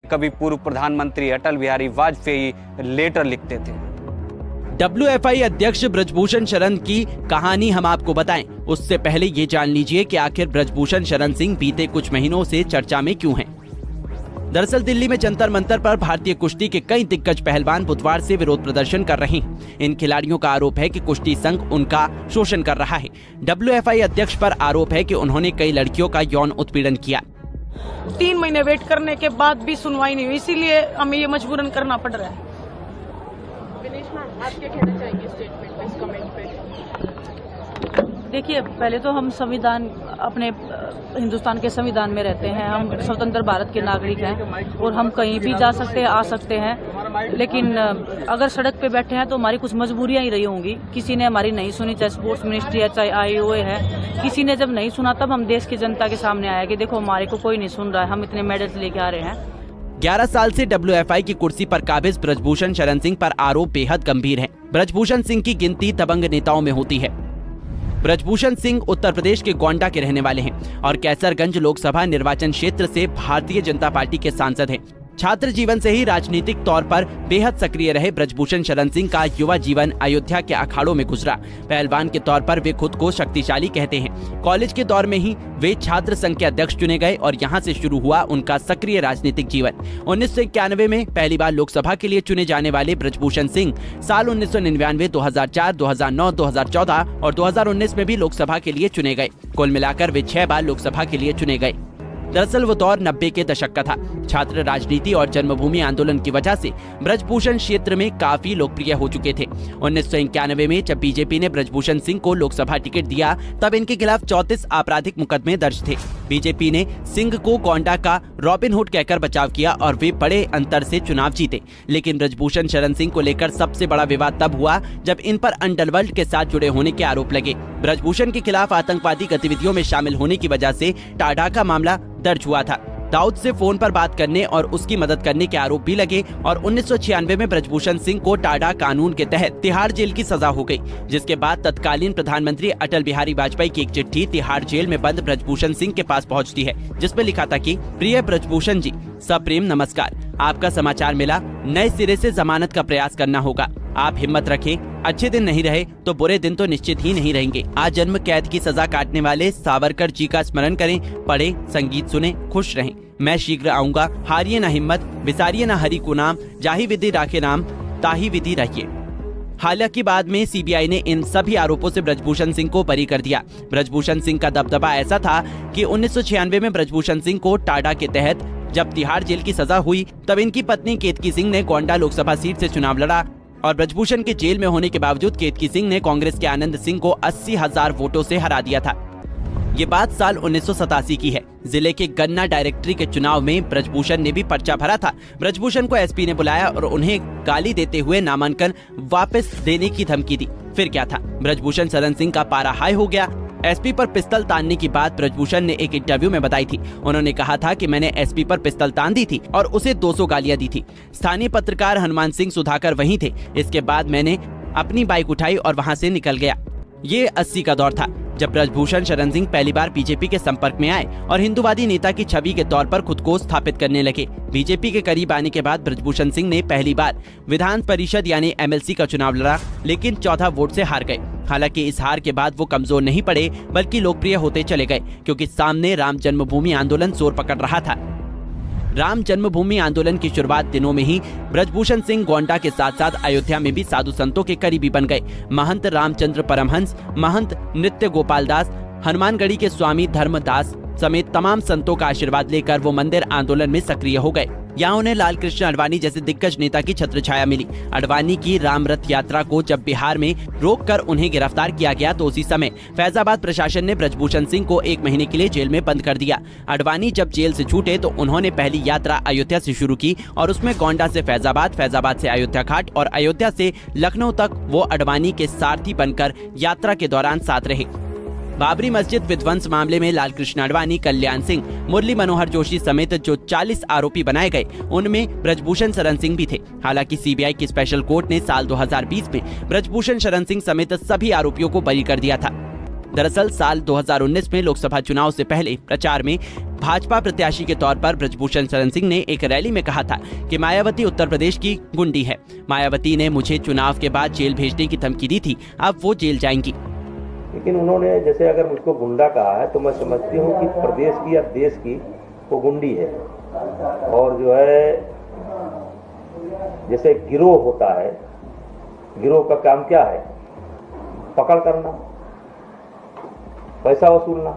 कभी पूर्व प्रधानमंत्री अटल बिहारी वाजपेयी लेटर लिखते थे। WFI अध्यक्ष ब्रजभूषण शरण की कहानी हम आपको बताएं, उससे पहले ये जान लीजिए कि आखिर ब्रजभूषण शरण सिंह बीते कुछ महीनों से चर्चा में क्यों हैं। दरअसल दिल्ली में जंतर मंतर पर भारतीय कुश्ती के कई दिग्गज पहलवान बुधवार से विरोध प्रदर्शन कर रहे हैं। इन खिलाड़ियों का आरोप है कि कुश्ती संघ उनका शोषण कर रहा है। WFI अध्यक्ष पर आरोप है कि उन्होंने कई लड़कियों का यौन उत्पीड़न किया। 3 महीने वेट करने के बाद भी सुनवाई नहीं हुई, इसीलिए हमें ये मजबूरन करना पड़ रहा है। आप क्या कहना चाहेंगे स्टेटमेंट पे, इस कमेंट पे? देखिए, पहले तो हम संविधान, अपने हिंदुस्तान के संविधान में रहते हैं, हम स्वतंत्र भारत के नागरिक हैं और हम कहीं भी जा सकते हैं, आ सकते हैं। लेकिन अगर सड़क पे बैठे हैं तो हमारी कुछ मजबूरियां ही रही होंगी। किसी ने हमारी नहीं सुनी, चाहे स्पोर्ट्स मिनिस्ट्री है, चाहे IOA है। किसी ने जब नहीं सुना तब हम देश की जनता के सामने आया कि देखो हमारे को कोई नहीं सुन रहा है, हम इतने मेडल्स लेके आ रहे हैं। 11 साल से WFI की कुर्सी पर काबिज ब्रजभूषण शरण सिंह पर आरोप बेहद गंभीर है। ब्रजभूषण सिंह की गिनती दबंग नेताओं में होती है। ब्रजभूषण सिंह उत्तर प्रदेश के गोंडा के रहने वाले हैं और कैसरगंज लोकसभा निर्वाचन क्षेत्र से भारतीय जनता पार्टी के सांसद हैं। छात्र जीवन से ही राजनीतिक तौर पर बेहद सक्रिय रहे ब्रजभूषण शरण सिंह का युवा जीवन अयोध्या के अखाड़ों में गुजरा। पहलवान के तौर पर वे खुद को शक्तिशाली कहते हैं। कॉलेज के दौर में ही वे छात्र संघ के अध्यक्ष चुने गए और यहां से शुरू हुआ उनका सक्रिय राजनीतिक जीवन। 1991 में पहली बार लोकसभा के लिए चुने जाने वाले ब्रजभूषण सिंह साल 1999, 2004, 2009, 2014 और 2019 में भी लोकसभा के लिए चुने गए। कुल मिलाकर वे 6 बार लोकसभा के लिए चुने गए। दरअसल वो दौर 90 के दशक का था। छात्र राजनीति और जन्मभूमि आंदोलन की वजह से ब्रजभूषण क्षेत्र में काफी लोकप्रिय हो चुके थे। 1991 में जब बीजेपी ने ब्रजभूषण सिंह को लोकसभा टिकट दिया तब इनके खिलाफ 34 आपराधिक मुकदमे दर्ज थे। बीजेपी ने सिंह को गोंडा का रॉबिन हुड कहकर बचाव किया और वे बड़े अंतर से चुनाव जीते। लेकिन ब्रजभूषण शरण सिंह को लेकर सबसे बड़ा विवाद तब हुआ जब इन पर अंडरवर्ल्ड के साथ जुड़े होने के आरोप लगे। ब्रजभूषण के खिलाफ आतंकवादी गतिविधियों में शामिल होने की वजह से टाडा का मामला दर्ज हुआ था। दाऊद से फोन पर बात करने और उसकी मदद करने के आरोप भी लगे और 1996 में ब्रजभूषण सिंह को टाडा कानून के तहत तिहाड़ जेल की सजा हो गई, जिसके बाद तत्कालीन प्रधानमंत्री अटल बिहारी वाजपेयी की एक चिट्ठी तिहाड़ जेल में बंद ब्रजभूषण सिंह के पास पहुंचती है, जिसमें लिखा था कि प्रिय ब्रजभूषण जी, सप्रेम नमस्कार। आपका समाचार मिला, नए सिरे से जमानत का प्रयास करना होगा। आप हिम्मत रखें, अच्छे दिन नहीं रहे तो बुरे दिन तो निश्चित ही नहीं रहेंगे। आज जन्म कैद की सजा काटने वाले सावरकर जी का स्मरण करें, पढ़े, संगीत सुने, खुश रहें। मैं शीघ्र आऊंगा, हारिए ना हिम्मत, विसारिए ना हरि को नाम, जाहि विधि राखे नाम, ताहि विधि रहिए। हालांकि बाद में CBI ने इन सभी आरोपों से ब्रजभूषण सिंह को बरी कर दिया। ब्रजभूषण सिंह का दबदबा ऐसा था कि 1996 में ब्रजभूषण सिंह को टाडा के तहत जब तिहाड़ जेल की सजा हुई तब इनकी पत्नी केतकी सिंह ने गोंडा लोकसभा सीट से चुनाव लड़ा और ब्रजभूषण के जेल में होने के बावजूद केतकी सिंह ने कांग्रेस के आनंद सिंह को 80,000 वोटों से हरा दिया था। ये बात साल 1987 की है। जिले के गन्ना डायरेक्टरी के चुनाव में ब्रजभूषण ने भी पर्चा भरा था। ब्रजभूषण को SP ने बुलाया और उन्हें गाली देते हुए नामांकन वापस देने की धमकी दी। फिर क्या था, ब्रजभूषण शरण सिंह का पारा हाई हो गया। SP पर पिस्तौल तानने की बात ब्रजभूषण ने एक इंटरव्यू में बताई थी। उन्होंने कहा था कि मैंने SP पर पिस्तौल तान दी थी और उसे 200 गालियां दी थी। स्थानीय पत्रकार हनुमान सिंह सुधाकर वहीं थे। इसके बाद मैंने अपनी बाइक उठाई और वहां से निकल गया। ये 80 का दौर था जब ब्रजभूषण शरण सिंह पहली बार बीजेपी के संपर्क में आए और हिंदूवादी नेता की छवि के तौर पर खुद को स्थापित करने लगे। बीजेपी के करीब आने के बाद ब्रजभूषण सिंह ने पहली बार विधान परिषद यानी MLC का चुनाव लड़ा, लेकिन 14 वोट से हार गए। हालांकि इस हार के बाद वो कमजोर नहीं पड़े बल्कि लोकप्रिय होते चले गए, क्योंकि सामने राम जन्मभूमि आंदोलन जोर पकड़ रहा था। राम जन्मभूमि आंदोलन की शुरुआत दिनों में ही ब्रजभूषण सिंह गोंडा के साथ साथ अयोध्या में भी साधु संतों के करीबी बन गए। महंत रामचंद्र परमहंस, महंत नृत्य गोपाल दास, हनुमानगढ़ी के स्वामी धर्मदास समेत तमाम संतों का आशीर्वाद लेकर वो मंदिर आंदोलन में सक्रिय हो गए। यहाँ उन्हें लाल कृष्ण आडवाणी जैसे दिग्गज नेता की छत्र छाया मिली। आडवाणी की राम रथ यात्रा को जब बिहार में रोककर उन्हें गिरफ्तार किया गया तो उसी समय फैजाबाद प्रशासन ने ब्रजभूषण सिंह को 1 महीने के लिए जेल में बंद कर दिया। आडवाणी जब जेल से छूटे तो उन्होंने पहली यात्रा अयोध्या से शुरू की और उसमें गोंडा से फैजाबाद, फैजाबाद से अयोध्या घाट और अयोध्या से लखनऊ तक वो आडवाणी के सारथी बनकर यात्रा के दौरान साथ रहे। बाबरी मस्जिद विध्वंस मामले में लाल कृष्ण आडवाणी, कल्याण सिंह, मुरली मनोहर जोशी समेत जो 40 आरोपी बनाए गए उनमें ब्रजभूषण शरण सिंह भी थे। हालांकि CBI की स्पेशल कोर्ट ने साल 2020 में ब्रजभूषण शरण सिंह समेत सभी आरोपियों को बरी कर दिया था। दरअसल साल 2019 में लोकसभा चुनाव से पहले प्रचार में भाजपा प्रत्याशी के तौर पर ब्रजभूषण शरण सिंह ने एक रैली में कहा था कि मायावती उत्तर प्रदेश की गुंडी है। मायावती ने मुझे चुनाव के बाद जेल भेजने की धमकी दी थी, अब वो जेल जाएंगी। लेकिन उन्होंने जैसे अगर मुझको गुंडा कहा है तो मैं समझती हूँ कि प्रदेश की या देश की वो गुंडी है। और जो है जैसे गिरोह होता है, गिरोह का काम क्या है? पकड़ करना, पैसा वसूलना,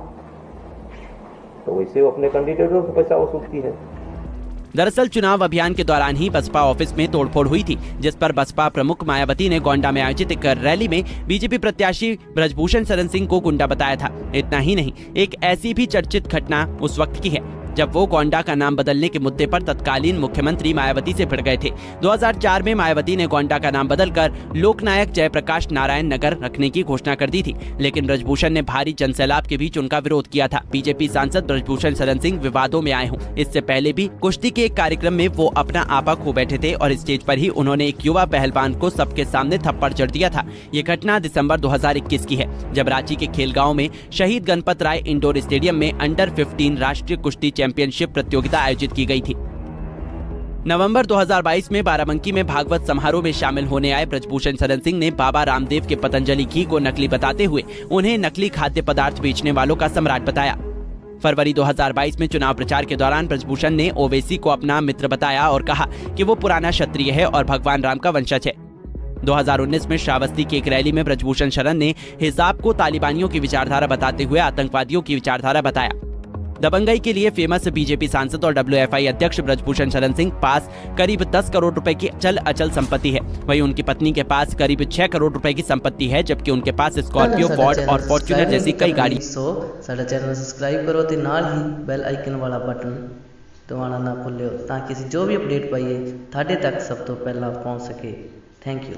तो वैसे वो अपने कैंडिडेटों से पैसा वसूलती है। दरअसल चुनाव अभियान के दौरान ही बसपा ऑफिस में तोड़फोड़ हुई थी, जिस पर बसपा प्रमुख मायावती ने गोंडा में आयोजित एक रैली में बीजेपी प्रत्याशी ब्रजभूषण शरण सिंह को गुंडा बताया था। इतना ही नहीं, एक ऐसी भी चर्चित घटना उस वक्त की है जब वो गोंडा का नाम बदलने के मुद्दे पर तत्कालीन मुख्यमंत्री मायावती से भिड़ गए थे। 2004 में मायावती ने गोंडा का नाम बदलकर लोकनायक जयप्रकाश नारायण नगर रखने की घोषणा कर दी थी, लेकिन ब्रजभूषण ने भारी जनसैलाब के बीच उनका विरोध किया था। बीजेपी सांसद ब्रजभूषण शरण सिंह विवादों में आए हों, इससे पहले भी कुश्ती के एक कार्यक्रम में वो अपना आपा खो बैठे थे और स्टेज पर ही उन्होंने एक युवा पहलवान को सबके सामने थप्पड़ जड़ दिया था। ये घटना दिसंबर 2021 की है, जब रांची के खेलगांव में शहीद गणपत राय इंडोर स्टेडियम में अंडर 15 राष्ट्रीय कुश्ती चैंपियनशिप प्रतियोगिता आयोजित की गई थी। नवंबर 2022 में बाराबंकी में भागवत समारोह में शामिल होने आए ब्रजभूषण शरण सिंह ने बाबा रामदेव के पतंजलि घी को नकली बताते हुए उन्हें नकली खाद्य पदार्थ बेचने वालों का सम्राट बताया। फरवरी 2022 में चुनाव प्रचार के दौरान ब्रजभूषण ने ओवैसी को अपना मित्र बताया और कहा कि वो पुराना क्षत्रिय है और भगवान राम का वंशज है। 2019 में श्रावस्ती की एक रैली में ब्रजभूषण शरण ने हिजाब को तालिबानियों की विचारधारा बताते हुए आतंकवादियों की विचारधारा बताया। दबंगई के लिए फेमस बीजेपी सांसद और WFI अध्यक्ष ब्रजभूषण शरण सिंह पास करीब 10 करोड़ रुपए की चल अचल संपत्ति है। वहीं उनकी पत्नी के पास करीब 6 करोड़ रुपए की संपत्ति है, जबकि उनके पास स्कॉर्पियो, फॉर्ड और फॉर्च्यूनर जैसी कई गाड़ी। साडा चैनल सब्सक्राइब करो ते नाल ही बेल आइकन वाला बटन दबाना ना भूलियो ताकि जो भी अपडेट पाइए थाडे तक सब तो पहला पहुंच सके। Thank you.